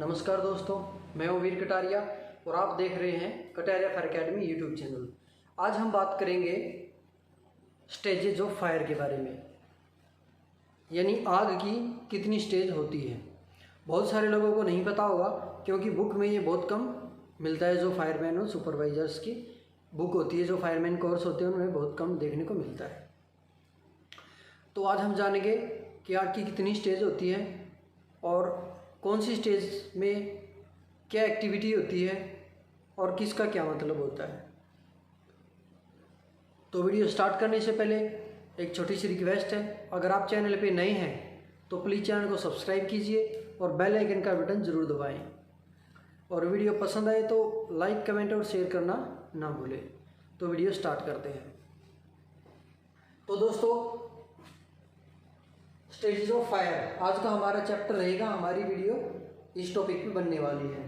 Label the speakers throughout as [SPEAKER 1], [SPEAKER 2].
[SPEAKER 1] नमस्कार दोस्तों, मैं हूं वीर कटारिया और आप देख रहे हैं Kataria fire academy YouTube channel. आज हम बात करेंगे स्टेजेज ऑफ फायर के बारे में, यानी आग की कितनी स्टेज होती है। बहुत सारे लोगों को नहीं पता होगा क्योंकि बुक में ये बहुत कम मिलता है। जो फायरमैन और सुपरवाइजर्स की बुक होती है, जो फायरमैन कोर्स होते हैं, उनमें बहुत कम देखने को मिलता है। तो आज हम जानेंगे कि आग की कितनी स्टेज होती है और कौन सी स्टेज में क्या एक्टिविटी होती है और किसका क्या मतलब होता है। तो वीडियो स्टार्ट करने से पहले एक छोटी सी रिक्वेस्ट है, अगर आप चैनल पे नए हैं तो प्लीज़ चैनल को सब्सक्राइब कीजिए और बेल आइकन का बटन ज़रूर दबाएं। और वीडियो पसंद आए तो लाइक, कमेंट और शेयर करना ना भूलें। तो वीडियो स्टार्ट करते हैं। तो दोस्तों, स्टेजेस ऑफ फायर आज का हमारा चैप्टर रहेगा। हमारी वीडियो इस टॉपिक पे बनने वाली है।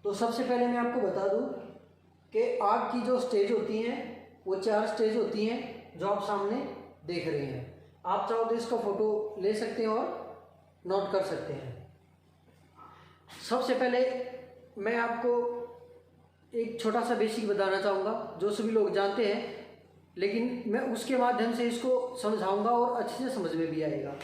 [SPEAKER 1] तो सबसे पहले मैं आपको बता दूं कि आग की जो स्टेज होती हैं वो 4 स्टेज होती हैं, जो आप सामने देख रहे हैं। आप चाहो तो इसका फोटो ले सकते हैं और नोट कर सकते हैं। सबसे पहले मैं आपको एक छोटा सा बेसिक बताना चाहूँगा जो सभी लोग जानते हैं, लेकिन मैं उसके माध्यम से इसको समझाऊंगा और अच्छे से समझ में भी आएगा।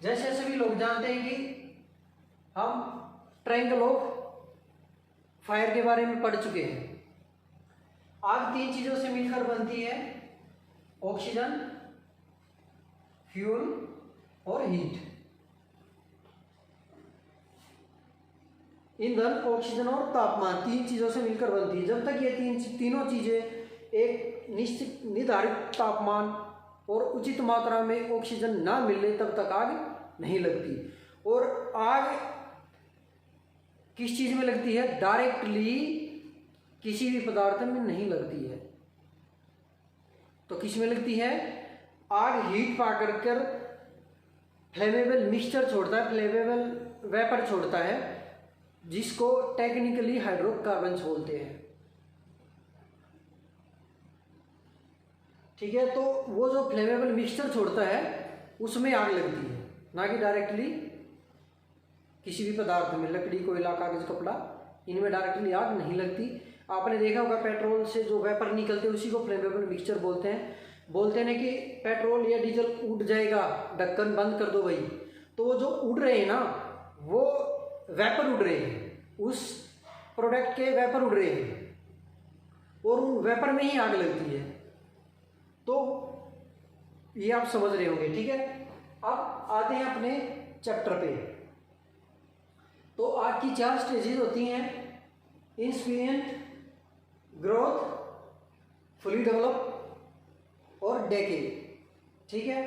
[SPEAKER 1] जैसे सभी लोग जानते हैं कि हम ट्रायंगल ऑफ फायर के बारे में पढ़ चुके हैं। आग 3 चीज़ों से मिलकर बनती है: ऑक्सीजन, फ्यूल और हीट। ईंधन, ऑक्सीजन और तापमान 3 चीज़ों से मिलकर बनती है। जब तक ये तीनों चीज़ें एक निश्चित निर्धारित तापमान और उचित मात्रा में ऑक्सीजन ना मिले तब तक आग नहीं लगती। और आग किस चीज़ में लगती है? डायरेक्टली किसी भी पदार्थ में नहीं लगती है। तो किस में लगती है? आग हीट पा कर फ्लेमेबल मिक्सचर छोड़ता है, फ्लेमेबल वेपर छोड़ता है, जिसको टेक्निकली हाइड्रोकार्बन्स बोलते हैं। ठीक है, तो वो जो फ्लेमेबल मिक्सचर छोड़ता है उसमें आग लगती है, ना कि डायरेक्टली किसी भी पदार्थ में। लकड़ी, कोयला, कागज, कपड़ा, इनमें डायरेक्टली आग नहीं लगती। आपने देखा होगा पेट्रोल से जो वेपर निकलते हैं उसी को फ्लेमेबल मिक्सचर बोलते हैं। बोलते हैं कि पेट्रोल या डीजल उड़ जाएगा, ढक्कन बंद कर दो भाई। तो वो जो उड़ रहे हैं ना, वो वेपर उड़ रहे हैं, उस प्रोडक्ट के वेपर उड़ रहे हैं और उन वेपर में ही आग लगती है। तो ये आप समझ रहे होंगे। ठीक है, अब आते हैं अपने चैप्टर पे। तो आग की 4 स्टेजेस होती हैं: इंसिपिएंट, ग्रोथ, फुली डेवलप और डेके। ठीक है,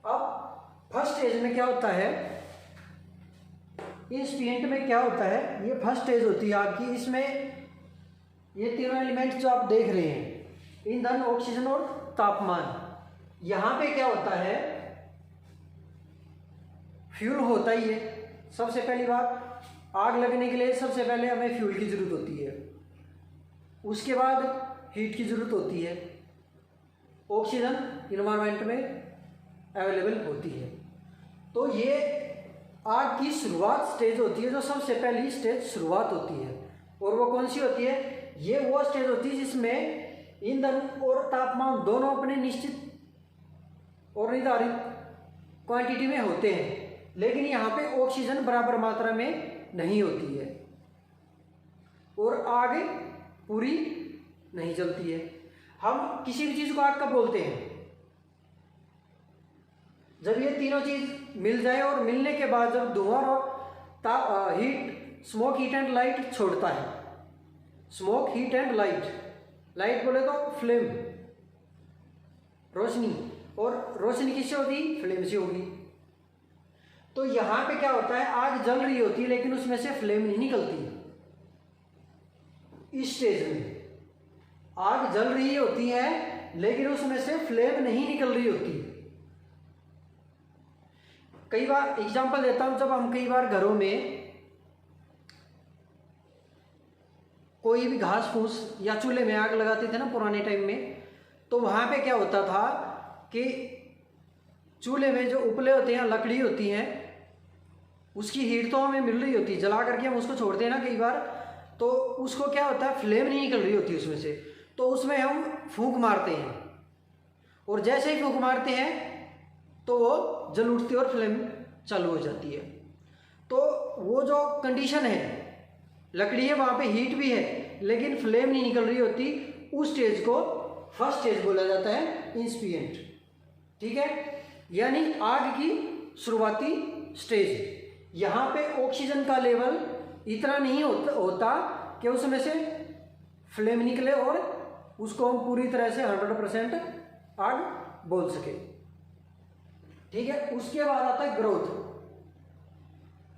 [SPEAKER 1] अब फर्स्ट स्टेज में क्या होता है? इंसिपिएंट में क्या होता है? ये फर्स्ट स्टेज होती है आग की। इसमें ये तीनों एलिमेंट्स जो आप देख रहे हैं, ईंधन, ऑक्सीजन और तापमान, यहां पे क्या होता है? फ्यूल होता ही है। सबसे पहली बात, आग लगने के लिए सबसे पहले हमें फ्यूल की जरूरत होती है, उसके बाद हीट की जरूरत होती है, ऑक्सीजन इन्वायरमेंट में अवेलेबल होती है। तो ये आग की शुरुआत स्टेज होती है, जो सबसे पहली स्टेज शुरुआत होती है। और वो कौन सी होती है? ये वो स्टेज होती है जिसमें ईंधन और तापमान दोनों अपने निश्चित और निर्धारित क्वांटिटी में होते हैं, लेकिन यहाँ पे ऑक्सीजन बराबर मात्रा में नहीं होती है और आग पूरी नहीं जलती है। हम किसी भी चीज़ को आग कब बोलते हैं? जब ये तीनों चीज़ मिल जाए और मिलने के बाद जब धुआं और heat, smoke, heat and light छोड़ता है। Smoke, heat and light, light बोले तो फ्लेम, रोशनी, और रोशनी किससे होगी? फ्लेम से होगी। तो यहां पे क्या होता है? आग जल रही होती है लेकिन उसमें से फ्लेम नहीं निकलती। इस स्टेज में आग जल रही होती है लेकिन उसमें से फ्लेम नहीं निकल रही होती। कई बार एग्जांपल देता हूं, जब हम कई बार घरों में कोई भी घास फूस या चूल्हे में आग लगाते थे ना पुराने टाइम में, तो वहाँ पे क्या होता था कि चूल्हे में जो उपले होते हैं, लकड़ी होती हैं, उसकी हीट तो हमें मिल रही होती है, जला करके हम उसको छोड़ते हैं ना कई बार, तो उसको क्या होता है, फ्लेम नहीं निकल रही होती उसमें से, तो उसमें हम फूंक मारते हैं, और जैसे ही फूंक मारते हैं तो वो जल उठती है और फ्लेम चालू हो जाती है। तो वो जो कंडीशन है, लकड़ी है वहाँ पे हीट भी है लेकिन फ्लेम नहीं निकल रही होती, उस स्टेज को फर्स्ट स्टेज बोला जाता है, इंसिपिएंट। ठीक है, यानी आग की शुरुआती स्टेज। यहाँ पे ऑक्सीजन का लेवल इतना नहीं होता कि उसमें से फ्लेम निकले और उसको हम पूरी तरह से 100% आग बोल सके। ठीक है, उसके बाद आता है ग्रोथ।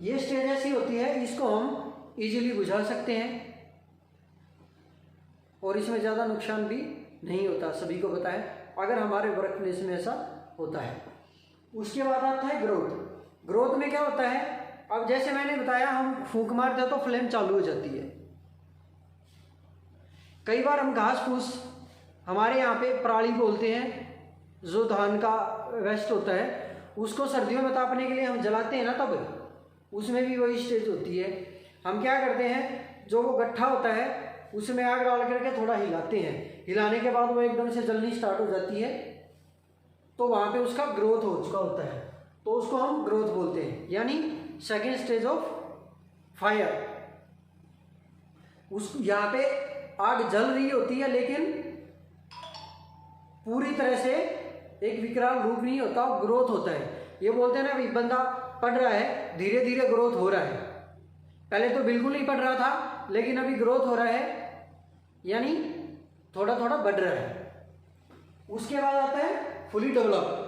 [SPEAKER 1] ये स्टेज ऐसी होती है, इसको हम इजीली बुझा सकते हैं और इसमें ज़्यादा नुकसान भी नहीं होता, सभी को पता है अगर हमारे वर्क प्लेस में ऐसा होता है। उसके बाद आता है ग्रोथ। ग्रोथ में क्या होता है, अब जैसे मैंने बताया हम फूंक मारते हैं तो फ्लेम चालू हो जाती है। कई बार हम घास फूस, हमारे यहाँ पे पराली बोलते हैं, जो धान का वेस्ट होता है, उसको सर्दियों में तापने के लिए हम जलाते हैं ना, तब उसमें भी वही स्टेज होती है। हम क्या करते हैं, जो वो गट्ठा होता है उसमें आग डाल करके थोड़ा हिलाते हैं, हिलाने के बाद वो एकदम से जलनी स्टार्ट हो जाती है, तो वहाँ पे उसका ग्रोथ हो चुका होता है, तो उसको हम ग्रोथ बोलते हैं, यानी सेकेंड स्टेज ऑफ फायर। उस यहाँ पे आग जल रही होती है लेकिन पूरी तरह से एक विकराल रूप नहीं होता, ग्रोथ होता है। ये बोलते हैं ना भाई, बंदा पढ़ रहा है, धीरे धीरे ग्रोथ हो रहा है, पहले तो बिल्कुल नहीं पढ़ रहा था लेकिन अभी ग्रोथ हो रहा है, यानी थोड़ा थोड़ा बढ़ रहा है। उसके बाद आता है फुली डेवलप।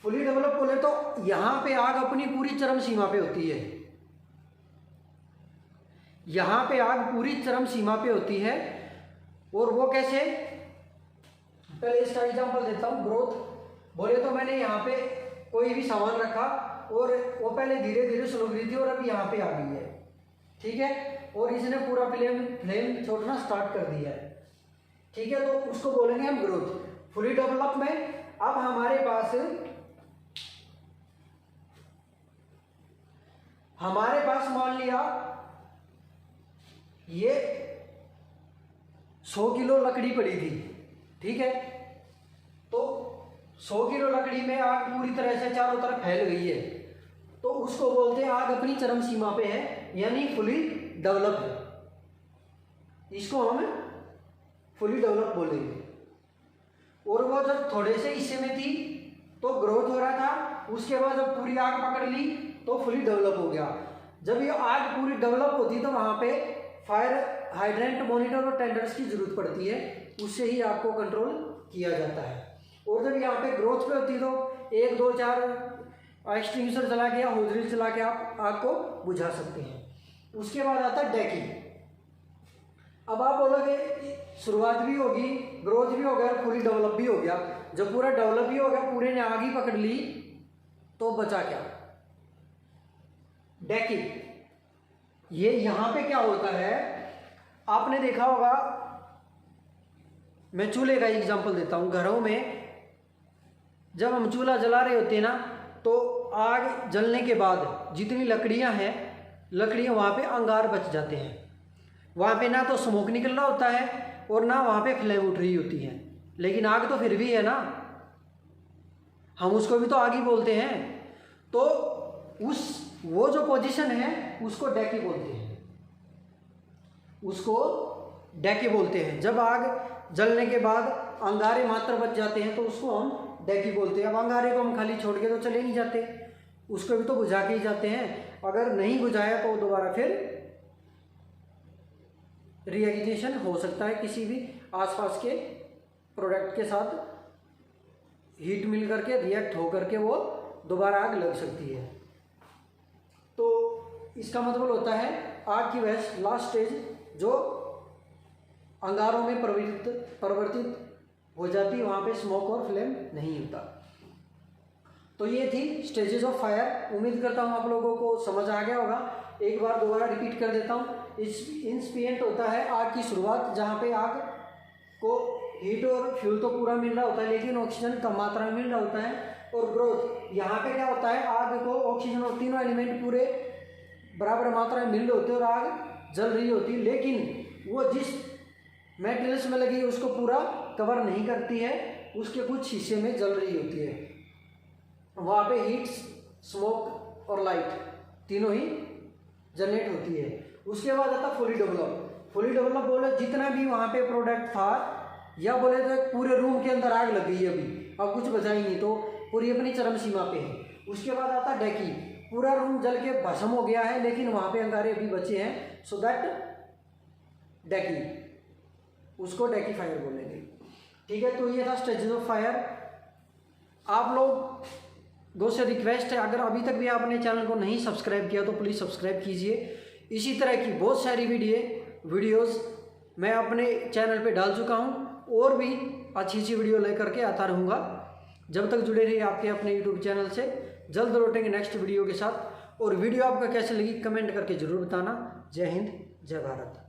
[SPEAKER 1] फुली डेवलप बोले तो यहां पे आग अपनी पूरी चरम सीमा पे होती है, यहां पे आग पूरी चरम सीमा पे होती है। और वो कैसे, पहले इसका एग्जांपल देता हूं। ग्रोथ बोले तो मैंने यहाँ पे कोई भी सामान रखा और वो पहले धीरे धीरे स्लो गिरी थी और अभी यहाँ पे आ गई है, ठीक है, और इसने पूरा फ्लेम छोड़ना स्टार्ट कर दिया है। ठीक है, तो उसको बोलेंगे हम ग्रोथ। फुली डेवलप में अब हमारे पास मान लिया ये 100 किलो लकड़ी पड़ी थी, ठीक है, तो 100 किलो लकड़ी में आग पूरी तरह से चारों तरफ फैल गई है, तो उसको बोलते हैं आग अपनी चरम सीमा पे है, यानी फुली डेवलप है, इसको हम फुली डेवलप बोलेंगे। और वो जब थोड़े से हिस्से में थी तो ग्रोथ हो रहा था, उसके बाद जब पूरी आग पकड़ ली तो फुली डेवलप हो गया। जब ये आग पूरी डेवलप होती तो वहाँ पे फायर हाइड्रेंट, मॉनिटर और टेंडर्स की जरूरत पड़ती है, उससे ही आग को कंट्रोल किया जाता है। और जब यहाँ पे ग्रोथ पे होती तो 1 2 4 एक्सटिंग्विशर चला के या होजरी चला के आप आग को बुझा सकते हैं। उसके बाद आता है डेकिंग। अब आप बोलोगे शुरुआत भी होगी, ग्रोथ भी हो गया, पूरी डेवलप भी हो गया। जब पूरा डेवलप भी हो गया, पूरे ने आग ही पकड़ ली, तो बचा क्या? डेकिंग। ये यहां पे क्या होता है, आपने देखा होगा, मैं चूल्हे का एग्जांपल देता हूं। घरों में जब हम चूल्हा जला रहे होते हैं ना, तो आग जलने के बाद जितनी लकड़ियां हैं, लकड़ियां वहां पे अंगार बच जाते हैं। वहां पे ना तो स्मोक निकल रहा होता है और ना वहां पे फ्लेम उठ रही होती है, लेकिन आग तो फिर भी है ना, हम उसको भी तो आग ही बोलते हैं। तो वो जो पोजीशन है उसको डेकी बोलते हैं, उसको डेकी बोलते हैं। जब आग जलने के बाद अंगारे मात्र बच जाते हैं तो उसको हम डेकी बोलते हैं। अब अंगारे को हम खाली छोड़ के तो चले नहीं जाते, उसको भी तो बुझा के ही जाते हैं। अगर नहीं बुझाया तो दोबारा फिर रिएक्शन हो सकता है, किसी भी आसपास के प्रोडक्ट के साथ हीट मिल करके रिएक्ट हो करके वो दोबारा आग लग सकती है। तो इसका मतलब होता है आग की वह लास्ट स्टेज जो अंगारों में परिवर्तित हो जाती है, वहाँ पे स्मोक और फ्लेम नहीं होता। तो ये थी स्टेजेस ऑफ फायर। उम्मीद करता हूँ आप लोगों को समझ आ गया होगा। एक बार दोबारा रिपीट कर देता हूँ। इंसिपिएंट होता है आग की शुरुआत, जहाँ पे आग को हीट और फ्यूल तो पूरा मिल रहा होता है लेकिन ऑक्सीजन कम मात्रा में मिल रहा होता है। और ग्रोथ। यहाँ पे क्या होता है, आग को ऑक्सीजन और तीनों एलिमेंट पूरे बराबर मात्रा में मिल रहे होते हैं और आग जल रही होती है, लेकिन वो जिस मटेरियल्स में लगी उसको पूरा कवर नहीं करती है, उसके कुछ हिस्से में जल रही होती है। वहाँ पे हीट, स्मोक और लाइट तीनों ही जनरेट होती है। उसके बाद आता फुली डेवलप। फुली डेवलप बोले जितना भी वहाँ पे प्रोडक्ट था, या बोले तो पूरे रूम के अंदर आग लग गई है, अभी अब कुछ बचा ही नहीं, तो पूरी अपनी चरम सीमा पे है। उसके बाद आता डेकी, पूरा रूम जल के भस्म हो गया है लेकिन वहाँ पे अंगारे अभी बचे हैं, सो दैट डेकी, उसको डेकी फायर बोलेंगे। ठीक है, तो ये था स्टेजेस ऑफ फायर। आप लोग दो से रिक्वेस्ट है, अगर अभी तक भी आपने चैनल को नहीं सब्सक्राइब किया तो प्लीज़ सब्सक्राइब कीजिए। इसी तरह की बहुत सारी वीडियोस मैं अपने चैनल पे डाल चुका हूँ, और भी अच्छी वीडियो लेकर के आता रहूँगा। जब तक जुड़े रहिए आपके अपने यूट्यूब चैनल से। जल्द लौटेंगे नेक्स्ट वीडियो के साथ। और वीडियो आपका कैसे लगी कमेंट करके ज़रूर बताना। जय हिंद, जय भारत।